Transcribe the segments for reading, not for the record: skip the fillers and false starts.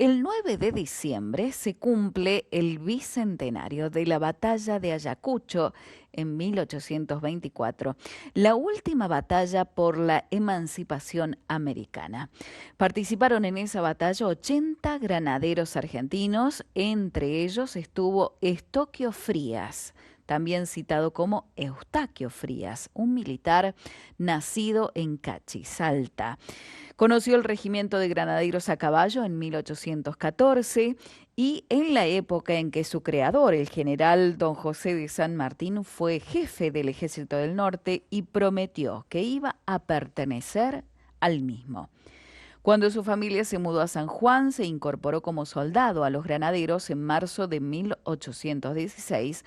El 9 de diciembre se cumple el bicentenario de la batalla de Ayacucho en 1824, la última batalla por la emancipación americana. Participaron en esa batalla 80 granaderos argentinos, entre ellos estuvo Estoquio Frías, también citado como Eustaquio Frías, un militar nacido en Cachi, Salta. Conoció el regimiento de granaderos a caballo en 1814 y en la época en que su creador, el general don José de San Martín, fue jefe del Ejército del Norte y prometió que iba a pertenecer al mismo. Cuando su familia se mudó a San Juan, se incorporó como soldado a los granaderos en marzo de 1816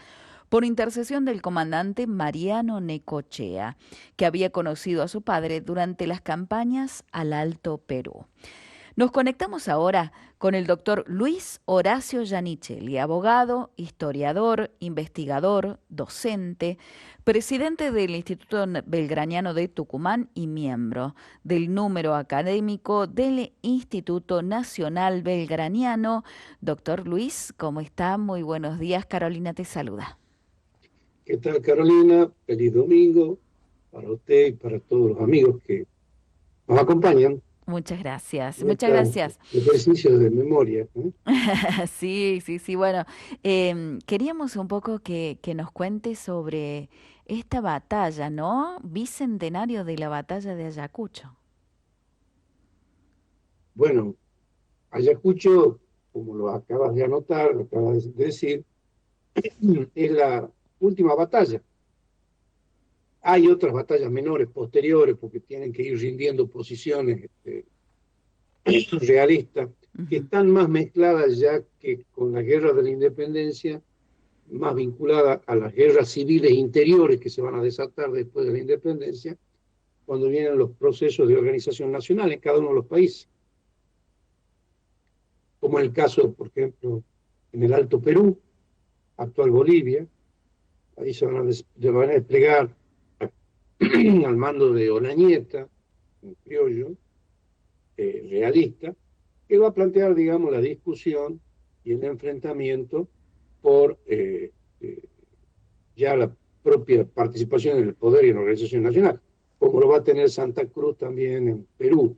por intercesión del comandante Mariano Necochea, que había conocido a su padre durante las campañas al Alto Perú. Nos conectamos ahora con el doctor Luis Horacio Giannicelli, abogado, historiador, investigador, docente, presidente del Instituto Belgraniano de Tucumán y miembro del número académico del Instituto Nacional Belgraniano. Doctor Luis, ¿cómo está? Muy buenos días. Carolina te saluda. ¿Qué tal, Carolina? Feliz domingo para usted y para todos los amigos que nos acompañan Muchas gracias, en muchas este gracias. ejercicio de memoria, ¿eh? Sí, sí, sí. Bueno, queríamos un poco que nos cuente sobre esta batalla, ¿no? Bicentenario de la batalla de Ayacucho. Bueno, Ayacucho, como lo acabas de anotar, lo acabas de decir, es la última batalla. Hay otras batallas menores, posteriores, porque tienen que ir rindiendo posiciones realistas, que Ujú. están más mezcladas ya que con la guerra de la independencia, más vinculada a las guerras civiles interiores que se van a desatar después de la independencia, cuando vienen los procesos de organización nacional en cada uno de los países, como en el caso, por ejemplo, en el Alto Perú, actual Bolivia. Ahí van a desplegar al mando de Olañeta, un criollo realista, que va a plantear, digamos, la discusión y el enfrentamiento por ya la propia participación en el poder y en la organización nacional, como lo va a tener Santa Cruz también en Perú.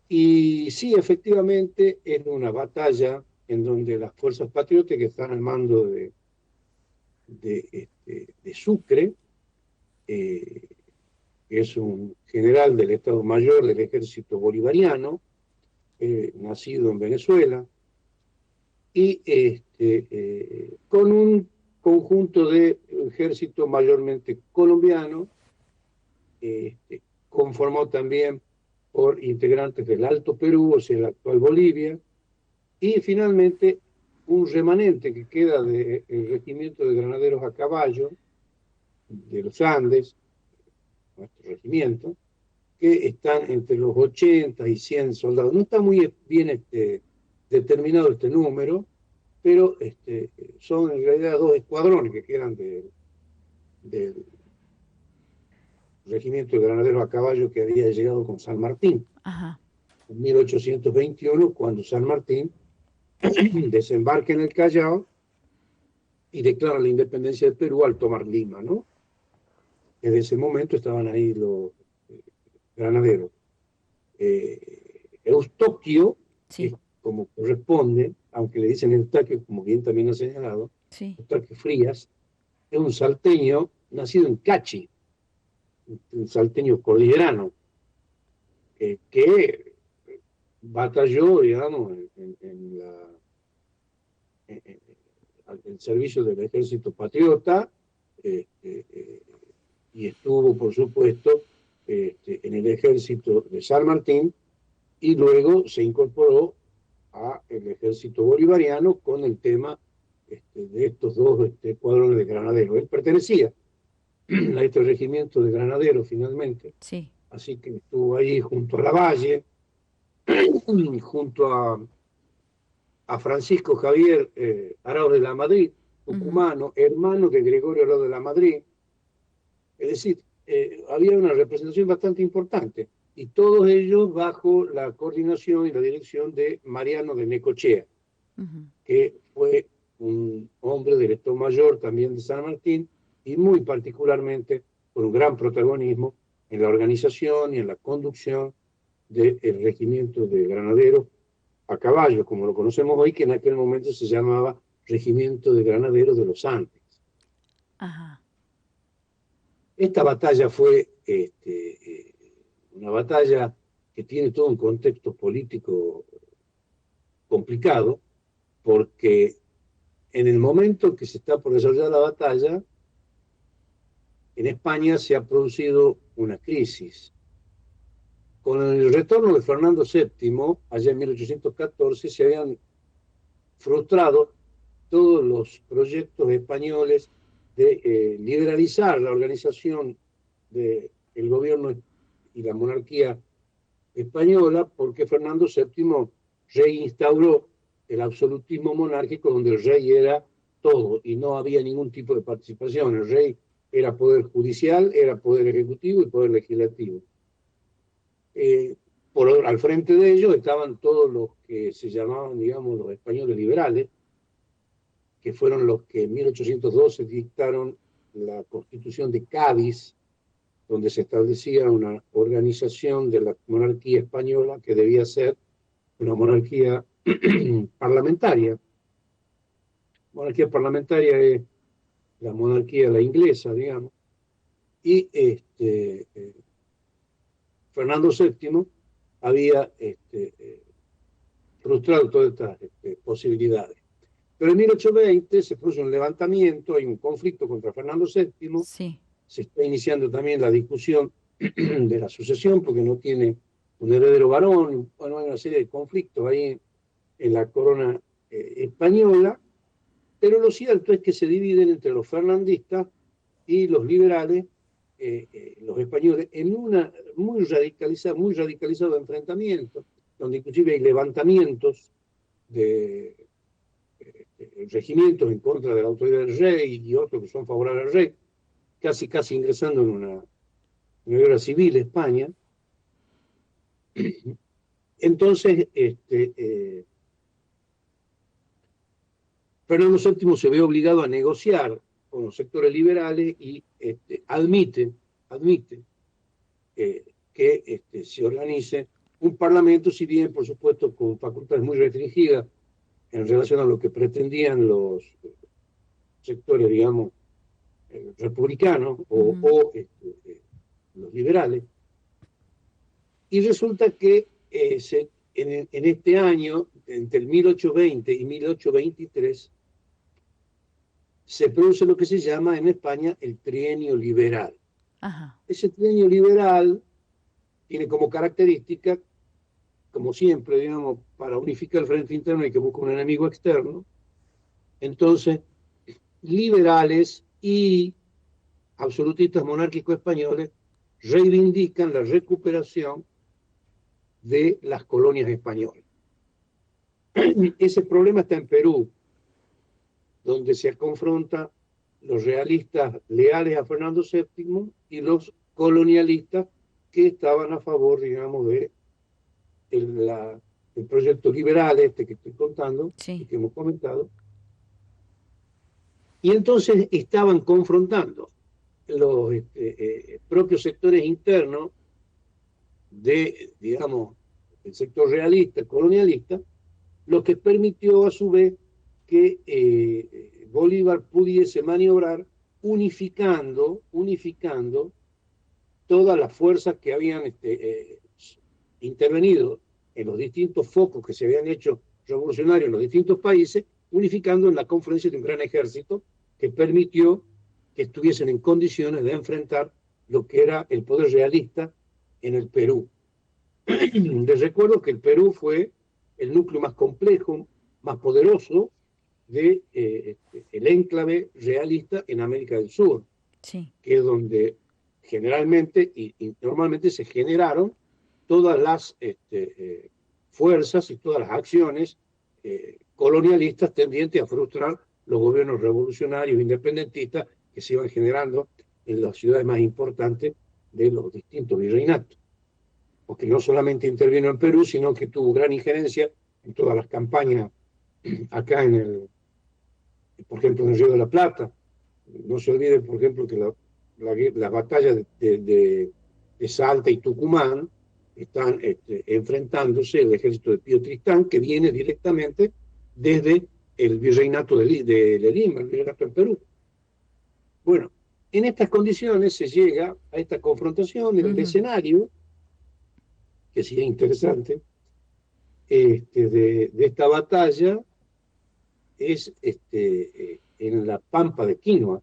Y sí, efectivamente, es una batalla en donde las fuerzas patrióticas que están al mando de Sucre, que es un general del Estado Mayor del Ejército Bolivariano, nacido en Venezuela, y con un conjunto de ejército mayormente colombiano, conformado también por integrantes del Alto Perú, o sea, la actual Bolivia, y finalmente un remanente que queda del regimiento de granaderos a caballo de los Andes, nuestro regimiento, que están entre los 80 y 100 soldados. No está muy bien determinado este número, pero son en realidad dos escuadrones que quedan del regimiento de granaderos a caballo que había llegado con San Martín Ajá. en 1821, cuando San Martín desembarca en el Callao y declara la independencia de Perú al tomar Lima, ¿no? Desde ese momento estaban ahí los eh, granaderos. Eustoquio, que es Sí, como corresponde, aunque le dicen Eustaquio, como bien también ha señalado, sí. Eustaquio Frías, es un salteño nacido en Cachi, un salteño cordillerano, que batalló, digamos, en servicio del ejército patriota, eh, eh, y estuvo, por supuesto, en el ejército de San Martín, y luego se incorporó al ejército bolivariano con el tema de estos dos escuadrones de granaderos. Él pertenecía a este regimiento de granaderos finalmente, Sí. así que estuvo ahí junto a Lavalle, junto a Francisco Javier Arauz de la Madrid, Ujú. tucumano, hermano de Gregorio Arauz de la Madrid. Es decir, había una representación bastante importante. y todos ellos bajo la coordinación y la dirección de Mariano de Necochea, que fue un hombre del Estado Mayor también de San Martín, y muy particularmente con un gran protagonismo en la organización y en la conducción del regimiento de granaderos a caballo, como lo conocemos hoy, que en aquel momento se llamaba Regimiento de Granaderos de los Andes. Ajá. Esta batalla fue una batalla que tiene todo un contexto político complicado, porque en el momento que se está por desarrollar la batalla, en España se ha producido una crisis. Con el retorno de Fernando VII, allá en 1814, se habían frustrado todos los proyectos españoles de liberalizar la organización del gobierno y la monarquía española, porque Fernando VII reinstauró el absolutismo monárquico, donde el rey era todo y no había ningún tipo de participación. El rey era poder judicial, era poder ejecutivo y poder legislativo. Al frente de ellos estaban todos los que se llamaban, digamos, los españoles liberales, que fueron los que en 1812 dictaron la Constitución de Cádiz, donde se establecía una organización de la monarquía española que debía ser una monarquía parlamentaria. Monarquía parlamentaria es la monarquía la inglesa, digamos. Y Fernando VII había frustrado todas estas posibilidades. Pero en 1820 se produce un levantamiento, hay un conflicto contra Fernando VII, Sí. se está iniciando también la discusión de la sucesión, porque no tiene un heredero varón, bueno, hay una serie de conflictos ahí en la corona española, pero lo cierto es que se dividen entre los fernandistas y los liberales, los españoles, en una muy radicalizado enfrentamiento, donde inclusive hay levantamientos de regimientos en contra de la autoridad del rey y otros que son favorables al rey, casi ingresando en una guerra civil España. Entonces, Fernando VII se ve obligado a negociar con los sectores liberales y admite que se organice un parlamento, si bien, por supuesto, con facultades muy restringidas en relación a lo que pretendían los sectores, digamos, republicanos o los liberales. Y resulta que en este año, entre el 1820 y 1823, se produce lo que se llama en España el trienio liberal. Ajá. Ese trienio liberal tiene como característica, como siempre, digamos, para unificar el frente interno hay que buscar un enemigo externo. Entonces, liberales y absolutistas monárquicos españoles reivindican la recuperación de las colonias españolas. Ese problema está en Perú, donde se confronta los realistas leales a Fernando VII y los colonialistas que estaban a favor, digamos, de el proyecto liberal que estoy contando, Sí. que hemos comentado. Y entonces estaban confrontando los propios sectores internos digamos, el sector realista, colonialista, lo que permitió a su vez que Bolívar pudiese maniobrar unificando todas las fuerzas que habían intervenido en los distintos focos que se habían hecho revolucionarios en los distintos países, unificando en la confluencia de un gran ejército que permitió que estuviesen en condiciones de enfrentar lo que era el poder realista en el Perú. Les recuerdo que el Perú fue el núcleo más complejo, más poderoso de el enclave realista en América del Sur, Sí. que es donde generalmente y normalmente se generaron todas las fuerzas y todas las acciones colonialistas tendientes a frustrar los gobiernos revolucionarios independentistas que se iban generando en las ciudades más importantes de los distintos virreinatos. porque no solamente intervino en Perú, sino que tuvo gran injerencia en todas las campañas acá por ejemplo, en el Río de la Plata. No se olvide, por ejemplo, que las batallas de Salta y Tucumán están enfrentándose el ejército de Pío Tristán, que viene directamente desde el virreinato de Lima, el virreinato del Perú. Bueno, en estas condiciones se llega a esta confrontación en el escenario, que sería interesante, de esta batalla es en la Pampa de Quinoa,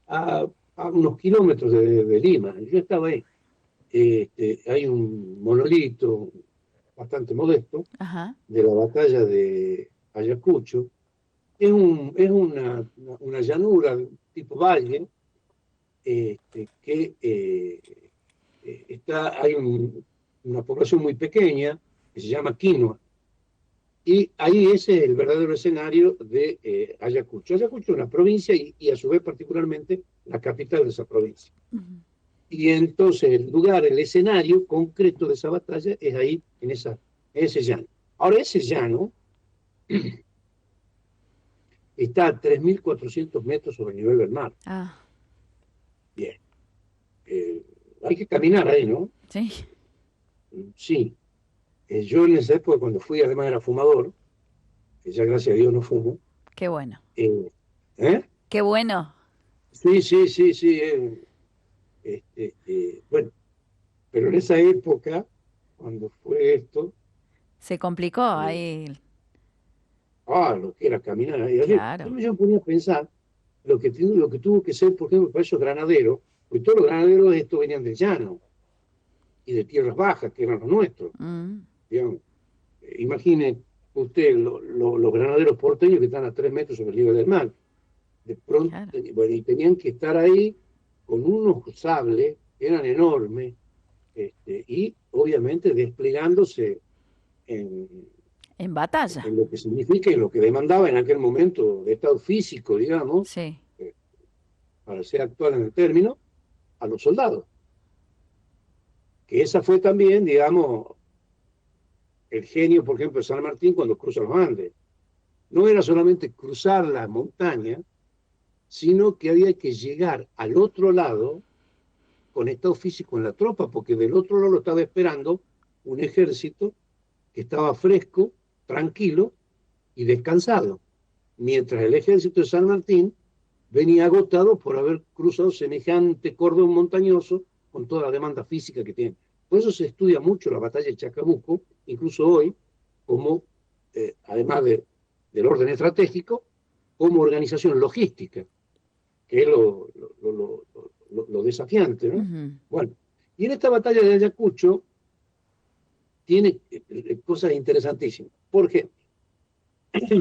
a unos kilómetros de Lima. Yo estaba ahí. Hay un monolito bastante modesto Ajá. de la batalla de Ayacucho. Es una llanura tipo valle que hay una población muy pequeña que se llama Quinoa. Y ahí ese es el verdadero escenario de Ayacucho. Ayacucho es una provincia y a su vez particularmente la capital de esa provincia. Y entonces el lugar, el escenario concreto de esa batalla es ahí, en ese llano. Ahora ese llano está a 3.400 metros sobre el nivel del mar. Ah, Bien. Hay que caminar ahí, ¿no? sí. Sí. Yo en esa época, cuando fui, además era fumador, que ya gracias a Dios no fumo. Qué bueno. ¿Eh? Qué bueno. Sí, sí, sí, sí. Bueno, pero en esa época, cuando fue esto, Se complicó eh, ahí. lo que era caminar ahí. Yo Claro. me ponía a pensar lo que tuvo que ser, por ejemplo, para esos granaderos, porque todos los granaderos de esto venían del llano y de tierras bajas, que eran los nuestros. Mm, Digamos. Imagine usted los granaderos porteños que están a 3 metros sobre el nivel del mar. De pronto, claro. bueno, y tenían que estar ahí con unos sables que eran enormes, y obviamente desplegándose en, En batalla. en lo que significa y en lo que demandaba en aquel momento de estado físico, digamos, Sí. eh, para ser actual en el término, a los soldados. Que esa fue también, digamos, el genio, por ejemplo, de San Martín cuando cruza los Andes. No era solamente cruzar la montaña, sino que había que llegar al otro lado con estado físico en la tropa, porque del otro lado lo estaba esperando un ejército que estaba fresco, tranquilo y descansado, mientras el ejército de San Martín venía agotado por haber cruzado semejante cordón montañoso con toda la demanda física que tiene. Por eso se estudia mucho la batalla de Chacabuco, incluso hoy, como, además del orden estratégico, como organización logística, que es lo desafiante, ¿no? Ujú. Bueno, y en esta batalla de Ayacucho tiene cosas interesantísimas. Por ejemplo,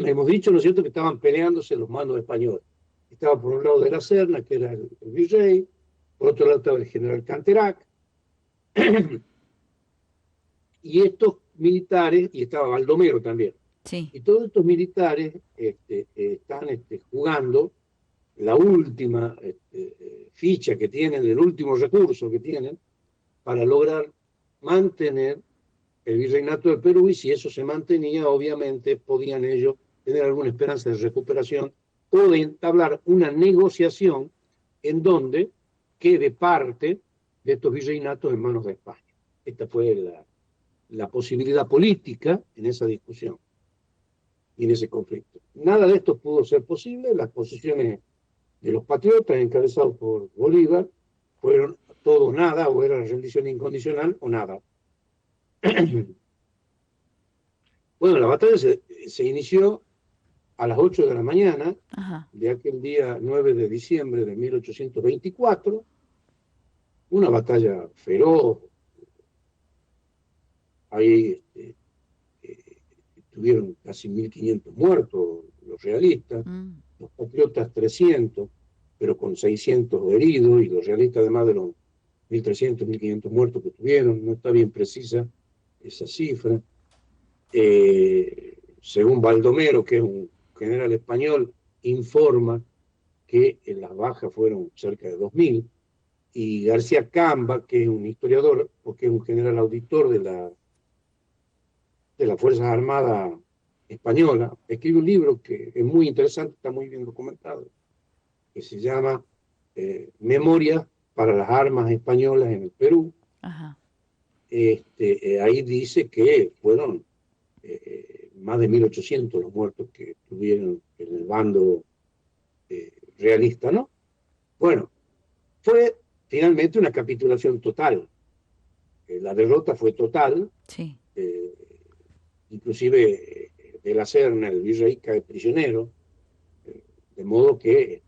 hemos dicho, ¿no es cierto?, que estaban peleándose los mandos españoles. Estaba por un lado de la Serna, que era el virrey, por otro lado estaba el general Canterac, y estos militares, y estaba Baldomero también, Sí. y todos estos militares están jugando la última ficha que tienen, el último recurso que tienen, para lograr mantener el virreinato del Perú, y si eso se mantenía, obviamente podían ellos tener alguna esperanza de recuperación o de entablar una negociación en donde quede parte de estos virreinatos en manos de España. Esta fue la posibilidad política en esa discusión y en ese conflicto. Nada de esto pudo ser posible. Las posiciones de los patriotas, encabezados por Bolívar, fueron todo nada, o era rendición incondicional o nada. Bueno, la batalla se inició a las 8 de la mañana Ajá. de aquel día 9 de diciembre de 1824, una batalla feroz. Ahí tuvieron casi 1.500 muertos los realistas, Mm, los patriotas 300, pero con 600 heridos, y los realistas además de los 1.300, 1.500 muertos que tuvieron. No está bien precisa esa cifra. Según Baldomero, que es un general español, informa que las bajas fueron cerca de 2.000. y García Camba, que es un historiador, porque es un general auditor de las Fuerzas Armadas Españolas, escribe un libro que es muy interesante, está muy bien documentado, que se llama Memorias para las armas españolas en el Perú. Ajá. Ahí dice que fueron más de 1800 los muertos que tuvieron en el bando realista, ¿no? Bueno, fue finalmente una capitulación total. La derrota fue total, Sí. eh, inclusive de la Serna, el virrey cae prisionero, de modo que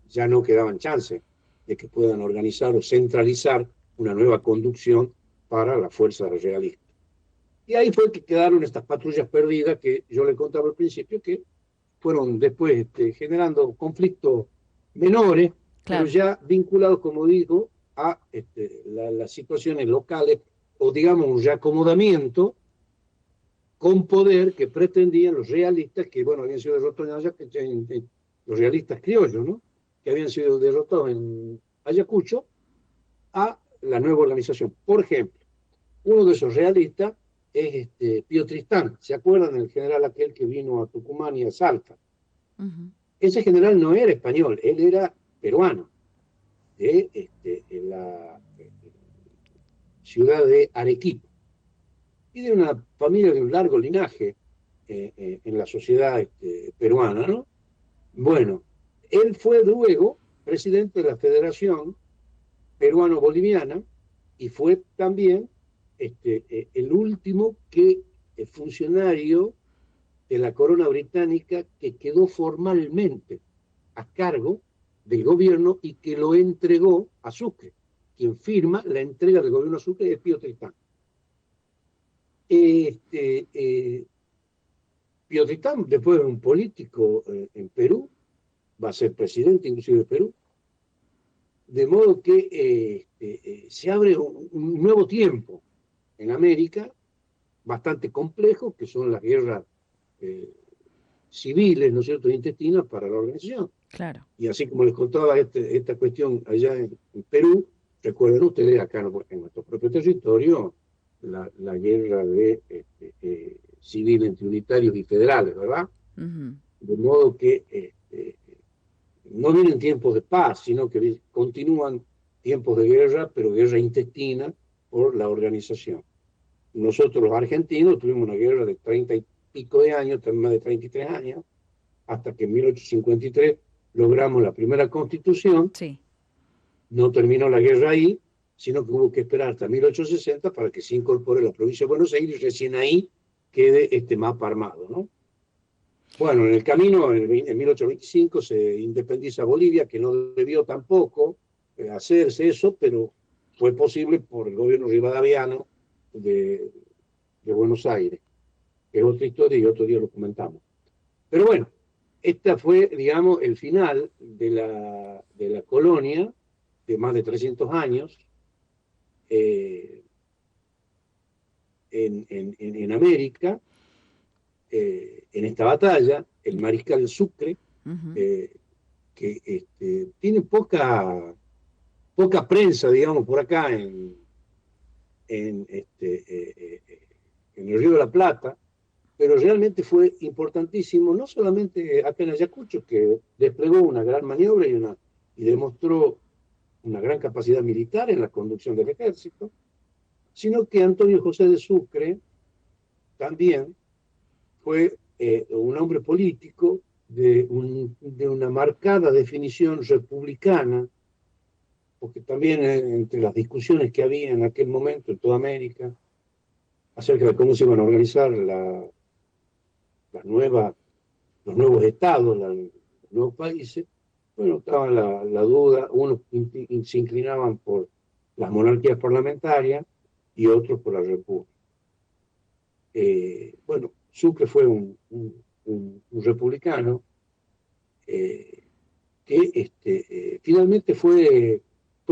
ya no quedaban chances de que puedan organizar o centralizar una nueva conducción para la fuerza realista. Y ahí fue que quedaron estas patrullas perdidas que yo le contaba al principio, que fueron después generando conflictos menores, pero Claro. ya vinculados, como digo, a las situaciones locales o digamos un reacomodamiento con poder que pretendían los realistas, que bueno, habían sido derrotados en los realistas criollos, ¿no? Que habían sido derrotados en Ayacucho, a la nueva organización. Por ejemplo, uno de esos realistas es Pío Tristán. ¿Se acuerdan del general aquel que vino a Tucumán y a Salta? Ujú. Ese general no era español, él era peruano, de la ciudad de Arequipa, y de una familia de un largo linaje en la sociedad peruana, ¿no? Bueno, él fue luego presidente de la Federación Peruano-Boliviana y fue también el último funcionario de la corona británica que quedó formalmente a cargo del gobierno y que lo entregó a Sucre. Quien firma la entrega del gobierno a Sucre es Pío Tristán. Este, eh, Pío Tristán, después de un político en Perú, va a ser presidente inclusive de Perú, de modo que se abre un nuevo tiempo en América, bastante complejo, que son las guerras eh, civiles, ¿no es cierto?, intestinas para la organización. Claro. Y así como les contaba esta cuestión allá en Perú, recuerden ustedes acá en nuestro propio territorio la guerra civil entre unitarios y federales, ¿verdad? Ujú. De modo que no vienen tiempos de paz, sino que continúan tiempos de guerra, pero guerra intestina por la organización. Nosotros los argentinos tuvimos una guerra de 30 y pico de años, más de 33 años, hasta que en 1853 logramos la primera constitución. Sí. No terminó la guerra ahí, sino que hubo que esperar hasta 1860 para que se incorpore la provincia de Buenos Aires y recién ahí quede este mapa armado, ¿no? Bueno, en el camino, en 1825, se independiza Bolivia, que no debió tampoco hacerse eso, pero fue posible por el gobierno rivadaviano de, de Buenos Aires, que es otra historia y otro día lo comentamos. Pero bueno, esta fue, digamos, el final de la colonia de más de 300 años eh, en América, en esta batalla, el mariscal Sucre, Ujú. eh, que tiene poca prensa, digamos, por acá en, en el Río de la Plata, pero realmente fue importantísimo, no solamente acá en Ayacucho, que desplegó una gran maniobra y demostró una gran capacidad militar en la conducción del ejército, sino que Antonio José de Sucre también fue un hombre político de una marcada definición republicana, porque también entre las discusiones que había en aquel momento en toda América acerca de cómo se iban a organizar la nueva, los nuevos estados, los nuevos países, bueno, estaba la duda, unos se inclinaban por las monarquías parlamentarias y otros por la república. Bueno, Sucre fue un republicano que finalmente fue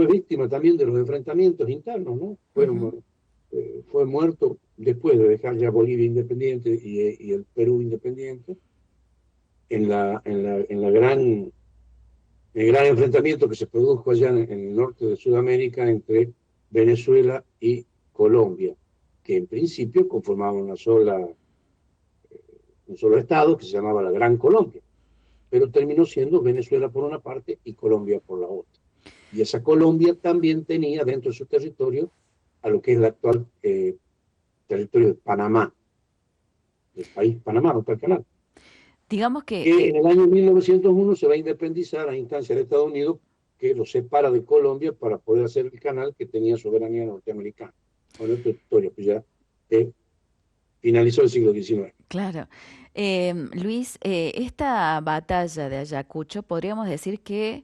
víctima también de los enfrentamientos internos, ¿no? Ujú. Fue muerto después de dejar ya Bolivia independiente y el Perú independiente en el gran enfrentamiento que se produjo allá en el norte de Sudamérica entre Venezuela y Colombia, que en principio conformaban un solo estado que se llamaba la Gran Colombia, pero terminó siendo Venezuela por una parte y Colombia por la otra. Y esa Colombia también tenía dentro de su territorio a lo que es el actual territorio de Panamá, del país Panamá, no está el canal, Digamos que que en el año 1901 se va a independizar a instancia de Estados Unidos, que lo separa de Colombia para poder hacer el canal que tenía soberanía norteamericana. Bueno, esta historia pues ya finalizó el siglo XIX. claro. Luis, esta batalla de Ayacucho podríamos decir que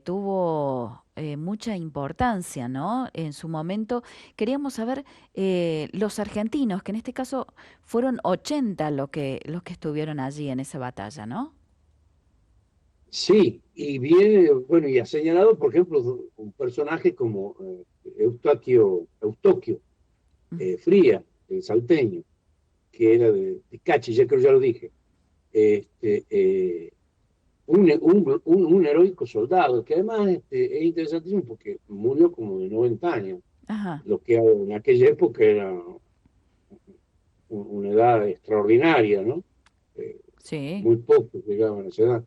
tuvo mucha importancia, ¿no? En su momento queríamos saber los argentinos, que en este caso fueron 80 los que estuvieron allí en esa batalla, ¿no? Sí, y viene, bueno, y ha señalado, por ejemplo, un personaje como Eustoquio Fría, el salteño, que era de Cachi, ya creo ya lo dije, este, un heroico soldado, que además es interesantísimo porque murió como de 90 años, Ajá, lo que en aquella época era una edad extraordinaria, ¿no? Eh, sí. Muy pocos llegaban a esa edad.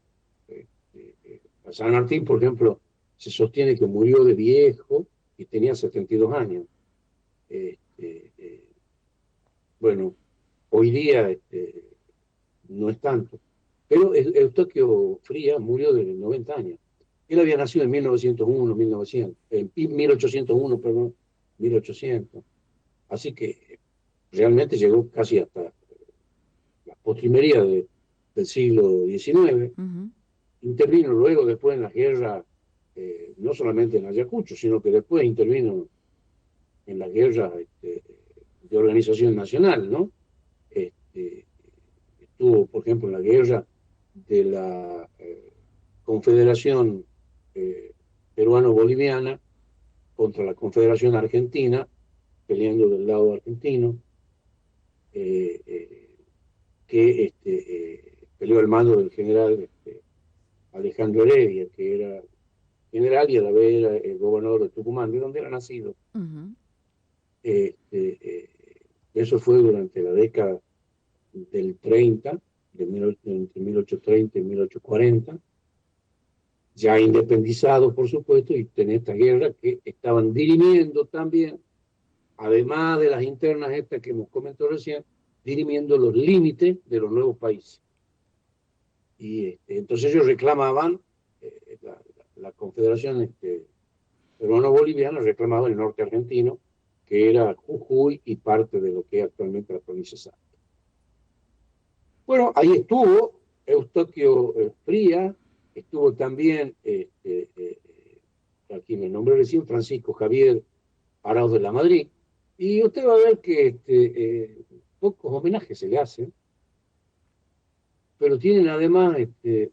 A San Martín, por ejemplo, se sostiene que murió de viejo y tenía 72 años. Este, bueno, hoy día no es tanto. Pero Eustoquio Fría murió de 90 años. Él había nacido en 1901, 1900, en 1801, perdón, 1800. Así que realmente llegó casi hasta la postrimería del siglo XIX. Ujú. Intervino luego después en la guerra, no solamente en Ayacucho, sino que después intervino en la guerra de organización nacional, ¿no? Este, Estuvo, por ejemplo, en la guerra de la Confederación Peruano-Boliviana contra la Confederación Argentina, peleando del lado argentino, eh, eh, que peleó al mando del general Alejandro Heredia, que era general y a la vez era el gobernador de Tucumán, de donde era nacido. Ujú. Eso fue durante la década del 30, entre 1830 y 1840, ya independizado, por supuesto, y en esta guerra que estaban dirimiendo también, además de las internas estas que hemos comentado recién, dirimiendo los límites de los nuevos países. Y entonces ellos reclamaban, la Confederación Peruano-Boliviana reclamaba el norte argentino, que era Jujuy y parte de lo que es actualmente la provincia de Salta. Bueno, ahí estuvo Eustoquio Fría, estuvo también, aquí me nombré recién, Francisco Javier Arauz de la Madrid, y usted va a ver que pocos homenajes se le hacen, pero tienen además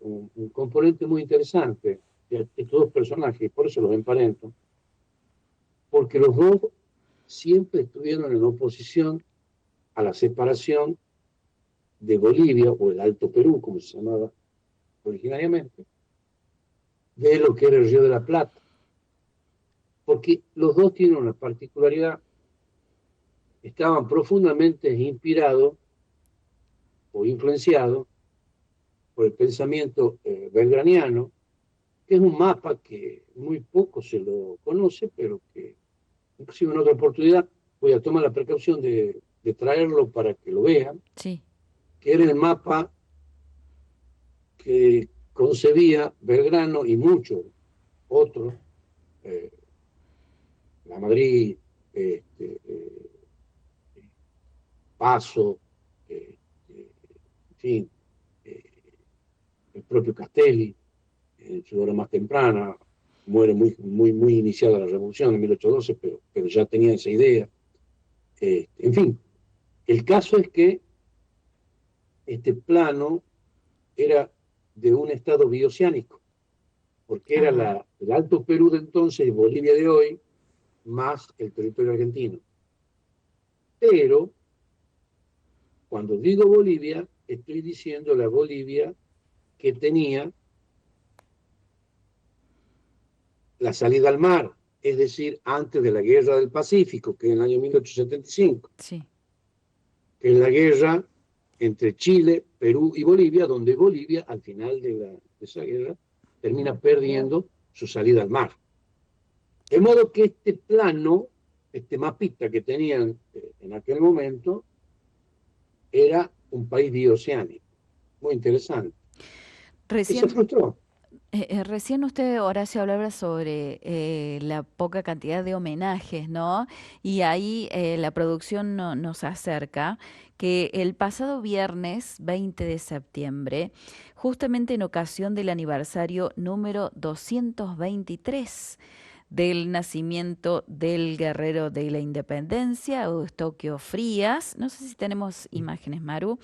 un componente muy interesante de estos dos personajes, por eso los emparento, porque los dos siempre estuvieron en oposición a la separación de Bolivia, o el Alto Perú, como se llamaba originariamente, de lo que era el Río de la Plata, porque los dos tienen una particularidad, estaban profundamente inspirados o influenciados por el pensamiento belgraniano, que es un mapa que muy poco se lo conoce, pero que inclusive en otra oportunidad voy a tomar la precaución de traerlo para que lo vean, Sí. que era el mapa que concebía Belgrano y muchos otros, eh, la Madrid, Paso, en fin, eh, el propio Castelli, en su hora más temprana, muere muy iniciada la revolución en 1812, pero ya tenía esa idea. En fin, el caso es que este plano era de un estado bioceánico, porque era Ajá. el Alto Perú de entonces, Bolivia de hoy, más el territorio argentino. Pero cuando digo Bolivia, estoy diciendo la Bolivia que tenía la salida al mar, es decir, antes de la Guerra del Pacífico, que es en el año 1875, Sí. que es la guerra entre Chile, Perú y Bolivia, donde Bolivia, al final de esa guerra, termina perdiendo su salida al mar. De modo que este plano, este mapita que tenían en aquel momento, era un país bioceánico. Muy interesante. Y se Recién, frustró. recién usted, Horacio, hablaba sobre la poca cantidad de homenajes, ¿no? Y ahí la producción nos acerca que el pasado viernes 20 de septiembre, justamente en ocasión del aniversario número 223 del nacimiento del guerrero de la independencia, Eustoquio Frías, no sé si tenemos imágenes, Maru,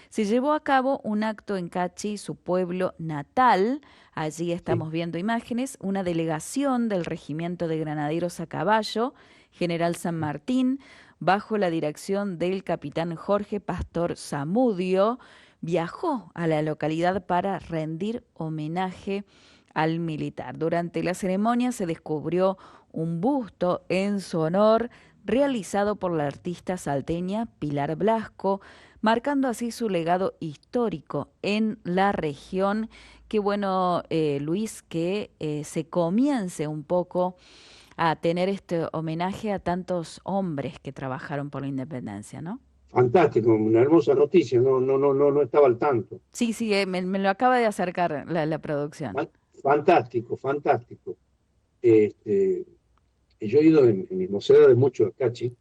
se llevó a cabo un acto en Cachi, su pueblo natal. Allí Sí. estamos viendo imágenes, una delegación del Regimiento de Granaderos a Caballo, General San Martín, bajo la dirección del capitán Jorge Pastor Zamudio, viajó a la localidad para rendir homenaje al militar. Durante la ceremonia se descubrió un busto en su honor realizado por la artista salteña Pilar Blasco, marcando así su legado histórico en la región. Qué bueno, Luis, que se comience un poco a tener este homenaje a tantos hombres que trabajaron por la independencia, ¿no? Fantástico, una hermosa noticia. No estaba al tanto. Sí, sí, me lo acaba de acercar la producción. Fantástico, fantástico. Este, yo he ido en mis mocedades mucho a Cachi,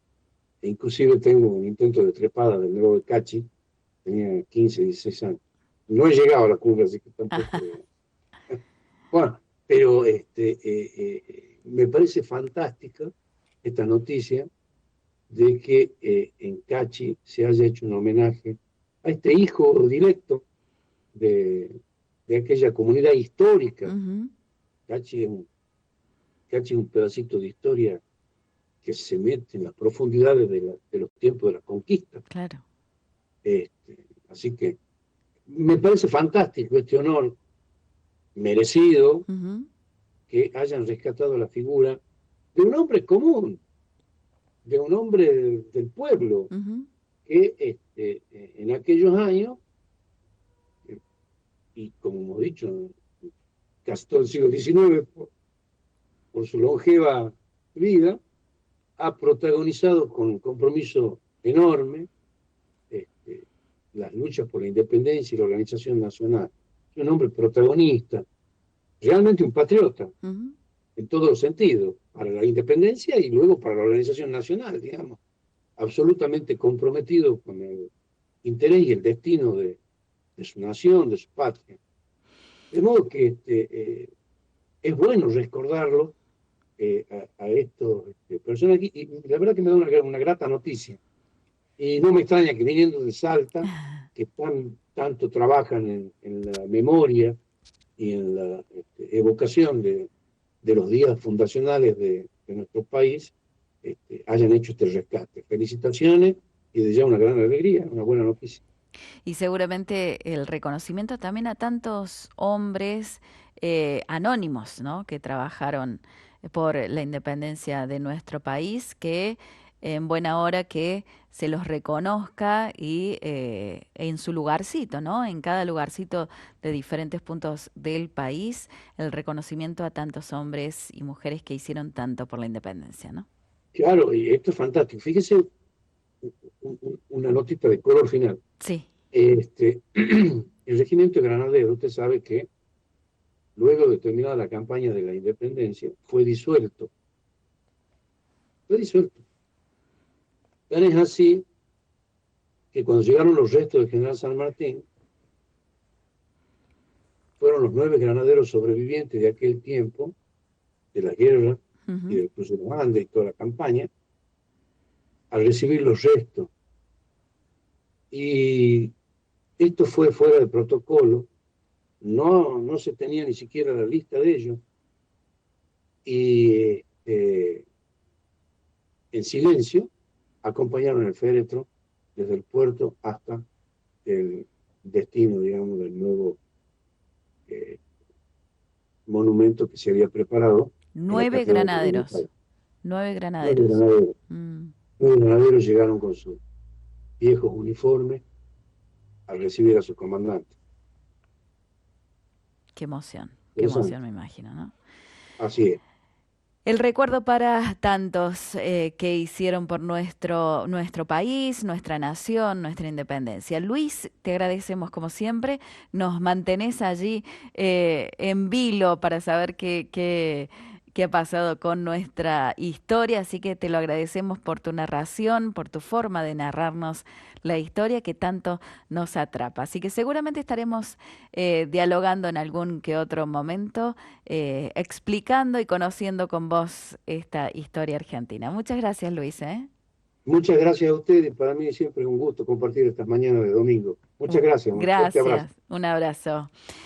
e inclusive tengo un intento de trepada del nuevo de Cachi, tenía 15, 16 años. No he llegado a la cumbre, así que tampoco. Bueno, pero me parece fantástica esta noticia de que en Cachi se haya hecho un homenaje a este hijo directo de aquella comunidad histórica. Ujú, Cachi es un pedacito de historia que se mete en las profundidades de los tiempos de la conquista. claro. Así que me parece fantástico este honor merecido Ujú, que hayan rescatado la figura de un hombre común, de un hombre del pueblo, ujú. que en aquellos años, y como hemos dicho, casi todo el siglo XIX, por su longeva vida, ha protagonizado con un compromiso enorme las luchas por la independencia y la organización nacional. Es un hombre protagonista, realmente un patriota, Ujú. en todos los sentidos, para la independencia y luego para la organización nacional, digamos, absolutamente comprometido con el interés y el destino de su nación, de su patria. De modo que es bueno recordarlo a estos personas y la verdad que me da una grata noticia. Y no me extraña que viniendo de Salta, que tanto trabajan en la memoria y en la evocación de los días fundacionales de nuestro país, hayan hecho este rescate. Felicitaciones y de ya una gran alegría, una buena noticia. Y seguramente el reconocimiento también a tantos hombres anónimos, ¿no? Que trabajaron por la independencia de nuestro país, que en buena hora que se los reconozca y en su lugarcito, ¿no? En cada lugarcito de diferentes puntos del país, el reconocimiento a tantos hombres y mujeres que hicieron tanto por la independencia, ¿no? Claro, y esto es fantástico. Fíjese una notita de color final. Sí. El regimiento de Granaderos, usted sabe que luego de terminada la campaña de la independencia, fue disuelto. Fue disuelto. Tan es así que cuando llegaron los restos del general San Martín, fueron los 9 granaderos sobrevivientes de aquel tiempo, de la guerra y Ujú. del cruce de los Andes y toda la campaña, al recibir los restos. Y esto fue fuera de protocolo, no se tenía ni siquiera la lista de ellos, y en silencio acompañaron el féretro desde el puerto hasta el destino, digamos, del nuevo eh, monumento que se había preparado en la 9 cátedra de economía. granaderos. 9 Nueve granaderos. granaderos, Mm, 9 granaderos llegaron con sus viejos uniformes a recibir a sus comandantes. qué emoción Interesante. me imagino, ¿no? Así es. El recuerdo para tantos que hicieron por nuestro país, nuestra nación, nuestra independencia. Luis, te agradecemos como siempre. Nos mantenés allí en vilo para saber qué ha pasado con nuestra historia. Así que te lo agradecemos por tu narración, por tu forma de narrarnos la historia que tanto nos atrapa. Así que seguramente estaremos dialogando en algún que otro momento, explicando y conociendo con vos esta historia argentina. Muchas gracias, Luis, ¿eh? Muchas gracias a ustedes. Para mí siempre es un gusto compartir estas mañanas de domingo. Muchas gracias. Un fuerte abrazo. Gracias, un abrazo.